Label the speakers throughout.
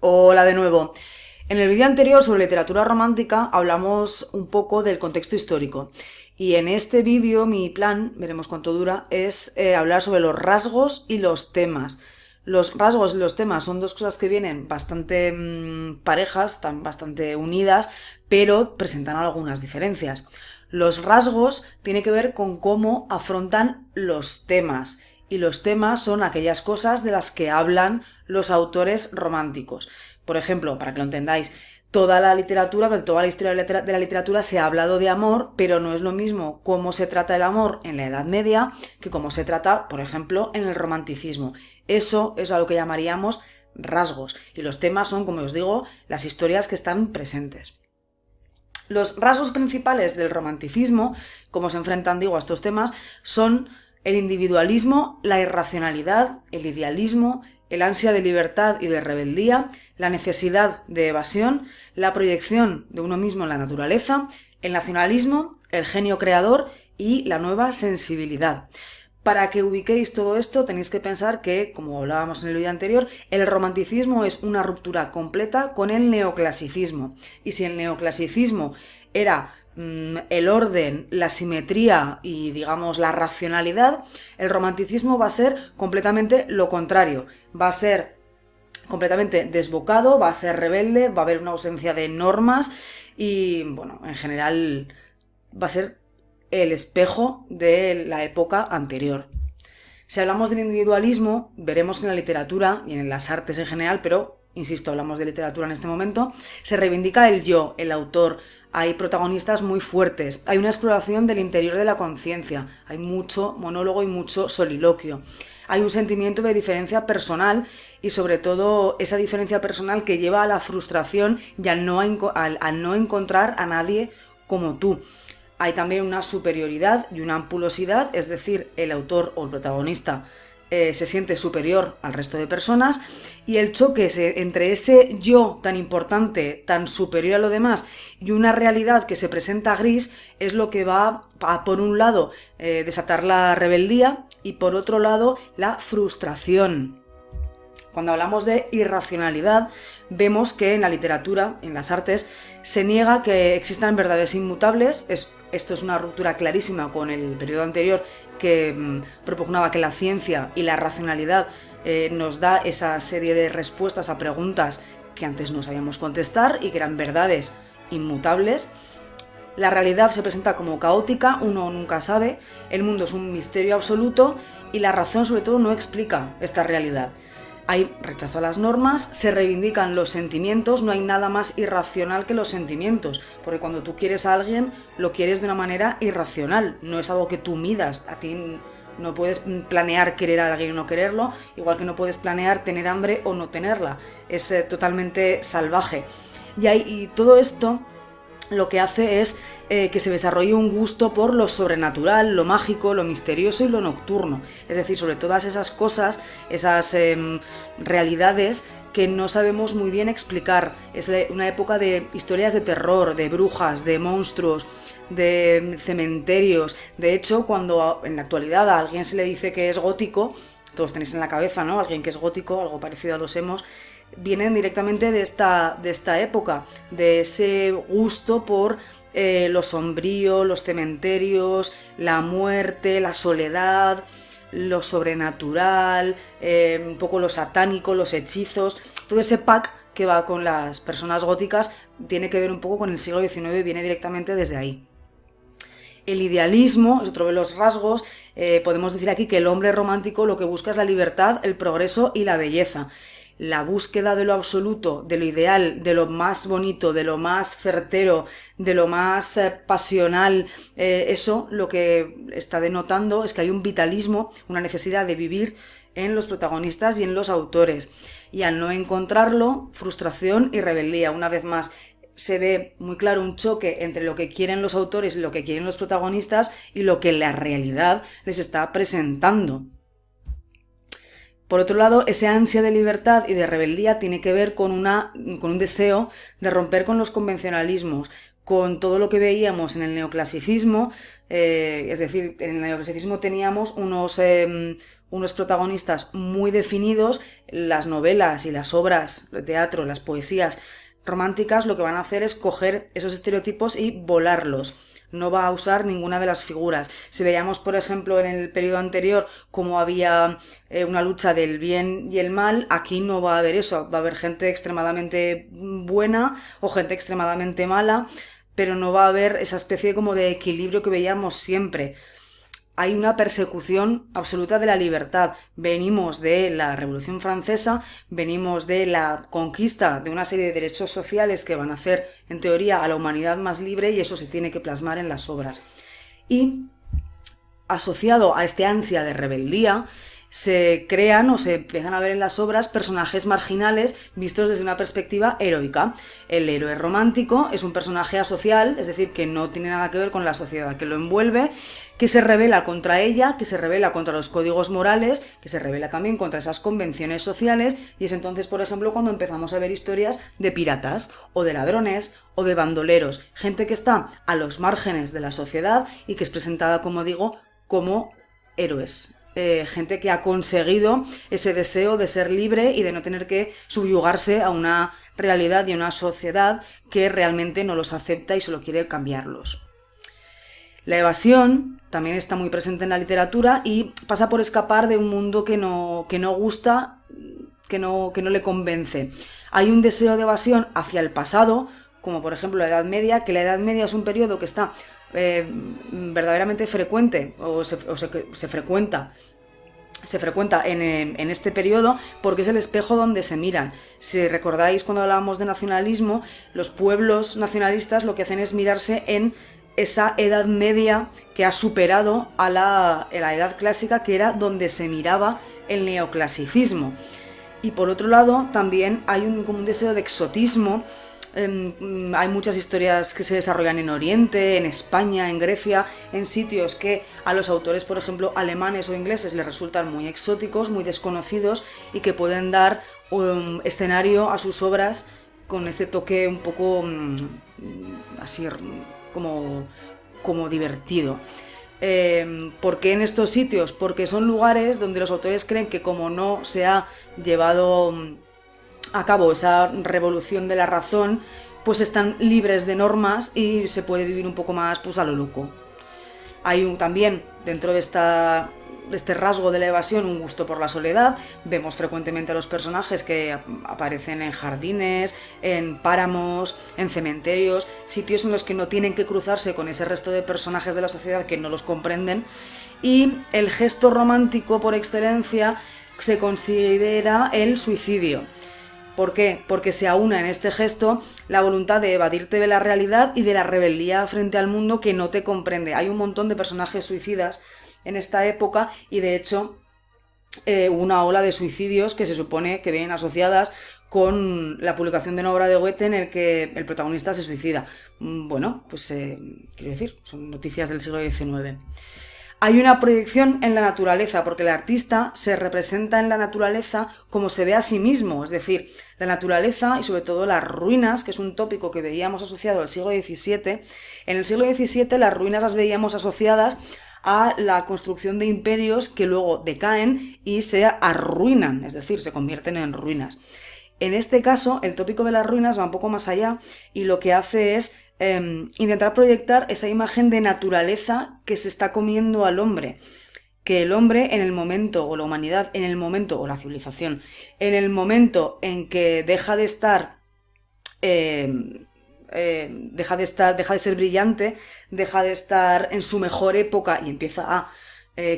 Speaker 1: Hola de nuevo. En el vídeo anterior sobre literatura romántica hablamos un poco del contexto histórico y en este vídeo mi plan, veremos cuánto dura, es hablar sobre los rasgos y los temas. Los rasgos y los temas son dos cosas que vienen bastante parejas, están bastante unidas, pero presentan algunas diferencias. Los rasgos tienen que ver con cómo afrontan los temas y los temas son aquellas cosas de las que hablan los autores románticos. Por ejemplo, para que lo entendáis, toda la literatura, toda la historia de la literatura se ha hablado de amor, pero no es lo mismo cómo se trata el amor en la Edad Media que cómo se trata, por ejemplo, en el romanticismo. Eso es a lo que llamaríamos rasgos. Y los temas son, como os digo, las historias que están presentes. Los rasgos principales del romanticismo, como se enfrentan, digo, a estos temas, son el individualismo, la irracionalidad, el idealismo, el ansia de libertad y de rebeldía, la necesidad de evasión, la proyección de uno mismo en la naturaleza, el nacionalismo, el genio creador y la nueva sensibilidad. Para que ubiquéis todo esto tenéis que pensar que, como hablábamos en el vídeo anterior, el romanticismo es una ruptura completa con el neoclasicismo. Y si el neoclasicismo era el orden, la simetría y, digamos, la racionalidad, el romanticismo va a ser completamente lo contrario. Va a ser completamente desbocado, va a ser rebelde, va a haber una ausencia de normas y, bueno, en general va a ser el espejo de la época anterior. Si hablamos del individualismo, veremos que en la literatura y en las artes en general, pero, insisto, hablamos de literatura en este momento, se reivindica el yo, el autor. Hay protagonistas muy fuertes, hay una exploración del interior de la conciencia, hay mucho monólogo y mucho soliloquio. Hay un sentimiento de diferencia personal y sobre todo esa diferencia personal que lleva a la frustración y al no encontrar a nadie como tú. Hay también una superioridad y una ampulosidad, es decir, el autor o el protagonista se siente superior al resto de personas y el choque entre ese yo tan importante, tan superior a lo demás y una realidad que se presenta gris es lo que va a, por un lado, desatar la rebeldía y por otro lado, la frustración. Cuando hablamos de irracionalidad, vemos que en la literatura, en las artes, se niega que existan verdades inmutables. Esto es una ruptura clarísima con el periodo anterior que propugnaba que la ciencia y la racionalidad nos da esa serie de respuestas a preguntas que antes no sabíamos contestar y que eran verdades inmutables. La realidad se presenta como caótica, uno nunca sabe, el mundo es un misterio absoluto y la razón sobre todo no explica esta realidad. Hay rechazo a las normas, se reivindican los sentimientos, no hay nada más irracional que los sentimientos, porque cuando tú quieres a alguien, lo quieres de una manera irracional, no es algo que tú midas, a ti no puedes planear querer a alguien o no quererlo, igual que no puedes planear tener hambre o no tenerla, es totalmente salvaje. Y todo esto lo que hace es que se desarrolle un gusto por lo sobrenatural, lo mágico, lo misterioso y lo nocturno. Es decir, sobre todas esas cosas, esas realidades que no sabemos muy bien explicar. Es una época de historias de terror, de brujas, de monstruos, de cementerios. De hecho, cuando en la actualidad a alguien se le dice que es gótico, todos tenéis en la cabeza, ¿no? Alguien que es gótico, algo parecido a los emos, vienen directamente de esta época, de ese gusto por lo sombrío, los cementerios, la muerte, la soledad, lo sobrenatural, un poco lo satánico, los hechizos, todo ese pack que va con las personas góticas tiene que ver un poco con el siglo XIX, viene directamente desde ahí. El idealismo es otro de los rasgos. Podemos decir aquí que el hombre romántico lo que busca es la libertad, el progreso y la belleza. La búsqueda de lo absoluto, de lo ideal, de lo más bonito, de lo más certero, de lo más pasional, eso lo que está denotando es que hay un vitalismo, una necesidad de vivir en los protagonistas y en los autores. Y al no encontrarlo, frustración y rebeldía. Una vez más, se ve muy claro un choque entre lo que quieren los autores y lo que quieren los protagonistas y lo que la realidad les está presentando. Por otro lado, esa ansia de libertad y de rebeldía tiene que ver con un deseo de romper con los convencionalismos, con todo lo que veíamos en el neoclasicismo, es decir, en el neoclasicismo teníamos unos protagonistas muy definidos. Las novelas y las obras de teatro, las poesías románticas, lo que van a hacer es coger esos estereotipos y volarlos. No va a usar ninguna de las figuras. Si veíamos, por ejemplo, en el periodo anterior cómo había una lucha del bien y el mal, aquí no va a haber eso. Va a haber gente extremadamente buena o gente extremadamente mala, pero no va a haber esa especie como de equilibrio que veíamos siempre. Hay una persecución absoluta de la libertad. Venimos de la Revolución Francesa, venimos de la conquista de una serie de derechos sociales que van a hacer, en teoría, a la humanidad más libre, y eso se tiene que plasmar en las obras. Y, asociado a este ansia de rebeldía, se crean o se empiezan a ver en las obras personajes marginales vistos desde una perspectiva heroica. El héroe romántico es un personaje asocial, es decir, que no tiene nada que ver con la sociedad que lo envuelve, que se rebela contra ella, que se rebela contra los códigos morales, que se rebela también contra esas convenciones sociales, y es entonces, por ejemplo, cuando empezamos a ver historias de piratas, o de ladrones, o de bandoleros, gente que está a los márgenes de la sociedad y que es presentada, como digo, como héroes. Gente que ha conseguido ese deseo de ser libre y de no tener que subyugarse a una realidad y a una sociedad que realmente no los acepta y solo quiere cambiarlos. La evasión también está muy presente en la literatura y pasa por escapar de un mundo que no gusta, que no le convence. Hay un deseo de evasión hacia el pasado, como por ejemplo la Edad Media, que la Edad Media es un periodo que está verdaderamente frecuente, o se frecuenta en este periodo, porque es el espejo donde se miran. Si recordáis, cuando hablábamos de nacionalismo, los pueblos nacionalistas lo que hacen es mirarse en esa Edad Media que ha superado a la Edad Clásica, que era donde se miraba el neoclasicismo. Y por otro lado, también hay como un deseo de exotismo. Hay muchas historias que se desarrollan en Oriente, en España, en Grecia, en sitios que a los autores, por ejemplo, alemanes o ingleses les resultan muy exóticos, muy desconocidos, y que pueden dar escenario a sus obras con este toque un poco así como divertido. ¿Por qué en estos sitios? Porque son lugares donde los autores creen que, como no se ha llevado a cabo esa revolución de la razón, pues están libres de normas y se puede vivir un poco más pues a lo loco. Hay también, dentro de este rasgo de la evasión, un gusto por la soledad. Vemos frecuentemente a los personajes que aparecen en jardines, en páramos, en cementerios, sitios en los que no tienen que cruzarse con ese resto de personajes de la sociedad que no los comprenden. Y el gesto romántico por excelencia se considera el suicidio. ¿Por qué? Porque se aúna en este gesto la voluntad de evadirte de la realidad y de la rebeldía frente al mundo que no te comprende. Hay un montón de personajes suicidas en esta época, y de hecho hubo una ola de suicidios que se supone que vienen asociadas con la publicación de una obra de Goethe en el que el protagonista se suicida. Bueno, pues quiero decir, son noticias del siglo XIX. Hay una proyección en la naturaleza, porque el artista se representa en la naturaleza como se ve a sí mismo, es decir, la naturaleza y sobre todo las ruinas, que es un tópico que veíamos asociado al siglo XVII. En el siglo XVII las ruinas las veíamos asociadas a la construcción de imperios que luego decaen y se arruinan, es decir, se convierten en ruinas. En este caso, el tópico de las ruinas va un poco más allá y lo que hace es intentar proyectar esa imagen de naturaleza que se está comiendo al hombre. Que el hombre, en el momento, o la humanidad, en el momento, o la civilización, en el momento en que deja de ser brillante, deja de estar en su mejor época y empieza a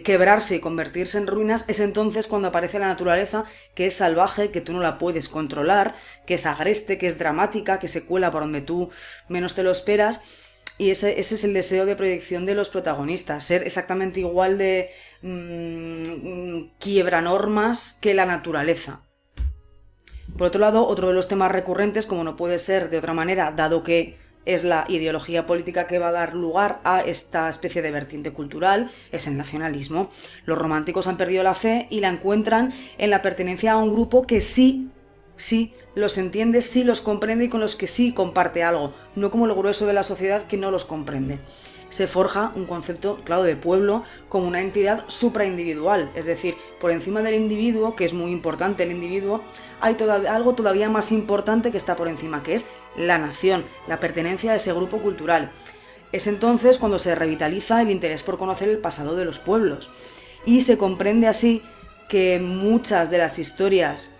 Speaker 1: quebrarse y convertirse en ruinas, es entonces cuando aparece la naturaleza, que es salvaje, que tú no la puedes controlar, que es agreste, que es dramática, que se cuela por donde tú menos te lo esperas. Y ese es el deseo de proyección de los protagonistas, ser exactamente igual de quiebra normas que la naturaleza. Por otro lado, otro de los temas recurrentes, como no puede ser de otra manera, dado que es la ideología política que va a dar lugar a esta especie de vertiente cultural, es el nacionalismo. Los románticos han perdido la fe y la encuentran en la pertenencia a un grupo que sí los entiende, sí los comprende y con los que sí comparte algo, no como el grueso de la sociedad que no los comprende. Se forja un concepto, claro, de pueblo como una entidad supraindividual, es decir, por encima del individuo, que es muy importante el individuo, hay algo todavía más importante que está por encima, que es la nación, la pertenencia a ese grupo cultural. Es entonces cuando se revitaliza el interés por conocer el pasado de los pueblos y se comprende así que muchas de las historias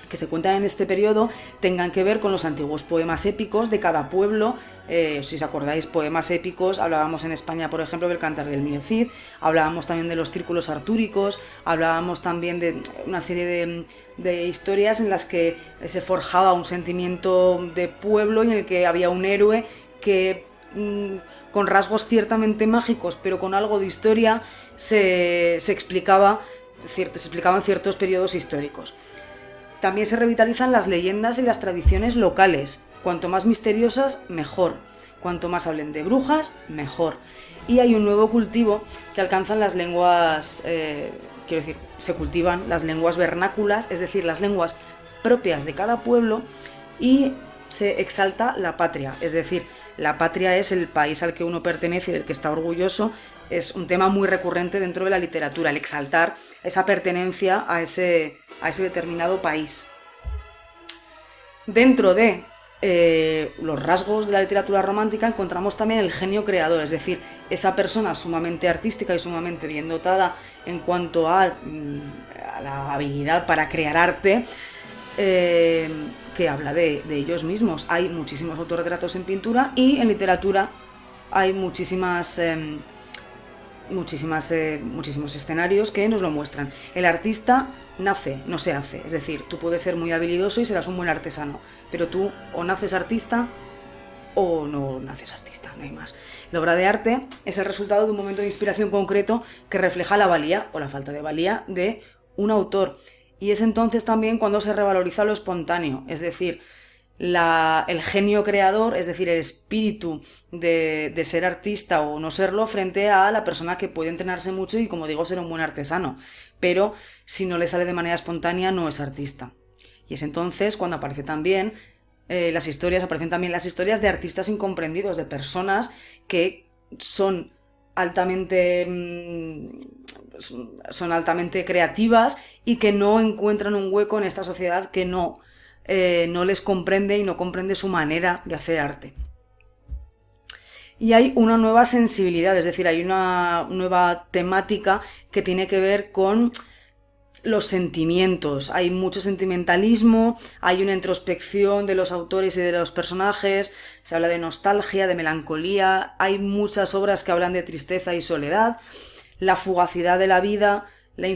Speaker 1: que se cuentan en este periodo tengan que ver con los antiguos poemas épicos de cada pueblo. Si os acordáis, poemas épicos, hablábamos en España, por ejemplo, del Cantar del Mío Cid, hablábamos también de los círculos artúricos, hablábamos también de una serie de historias en las que se forjaba un sentimiento de pueblo y en el que había un héroe que, con rasgos ciertamente mágicos, pero con algo de historia, se explicaban ciertos periodos históricos. También se revitalizan las leyendas y las tradiciones locales. Cuanto más misteriosas, mejor. Cuanto más hablen de brujas, mejor. Y hay un nuevo cultivo que alcanzan las lenguas, se cultivan las lenguas vernáculas, es decir, las lenguas propias de cada pueblo, y se exalta la patria, es decir, la patria es el país al que uno pertenece y del que está orgulloso. Es un tema muy recurrente dentro de la literatura, el exaltar esa pertenencia a ese determinado país. Dentro de los rasgos de la literatura romántica encontramos también el genio creador, es decir, esa persona sumamente artística y sumamente bien dotada en cuanto a la habilidad para crear arte, que habla de ellos mismos. Hay muchísimos autorretratos en pintura y en literatura hay muchísimos escenarios que nos lo muestran. El artista nace, no se hace. Es decir, tú puedes ser muy habilidoso y serás un buen artesano, pero tú o naces artista o no naces artista, no hay más. La obra de arte es el resultado de un momento de inspiración concreto que refleja la valía o la falta de valía de un autor. Y es entonces también cuando se revaloriza lo espontáneo, es decir, el genio creador, es decir, el espíritu de ser artista o no serlo, frente a la persona que puede entrenarse mucho y, como digo, ser un buen artesano, pero si no le sale de manera espontánea no es artista. Y es entonces cuando aparecen también las historias de artistas incomprendidos, de personas que son altamente creativas y que no encuentran un hueco en esta sociedad que no les comprende y no comprende su manera de hacer arte. Y hay una nueva sensibilidad, es decir, hay una nueva temática que tiene que ver con los sentimientos. Hay mucho sentimentalismo, hay una introspección de los autores y de los personajes, se habla de nostalgia, de melancolía, hay muchas obras que hablan de tristeza y soledad, la fugacidad de la vida, la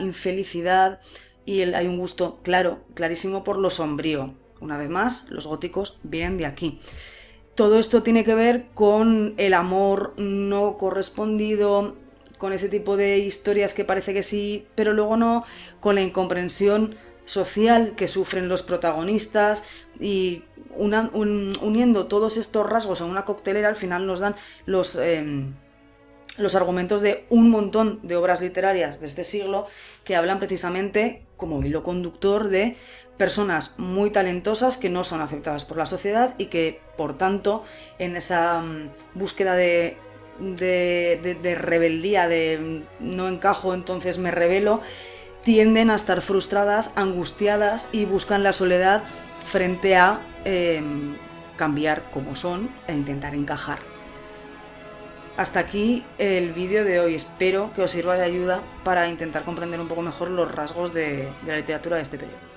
Speaker 1: infelicidad, y hay un gusto clarísimo por lo sombrío. Una vez más, los góticos vienen de aquí. Todo esto tiene que ver con el amor no correspondido, con ese tipo de historias que parece que sí, pero luego no, con la incomprensión social que sufren los protagonistas, y uniendo todos estos rasgos en una coctelera, al final nos dan los argumentos de un montón de obras literarias de este siglo que hablan precisamente como hilo conductor de personas muy talentosas que no son aceptadas por la sociedad y que, por tanto, en esa búsqueda de rebeldía, de no encajo, entonces me rebelo, tienden a estar frustradas, angustiadas y buscan la soledad frente a cambiar como son e intentar encajar. Hasta aquí el vídeo de hoy, espero que os sirva de ayuda para intentar comprender un poco mejor los rasgos de la literatura de este periodo.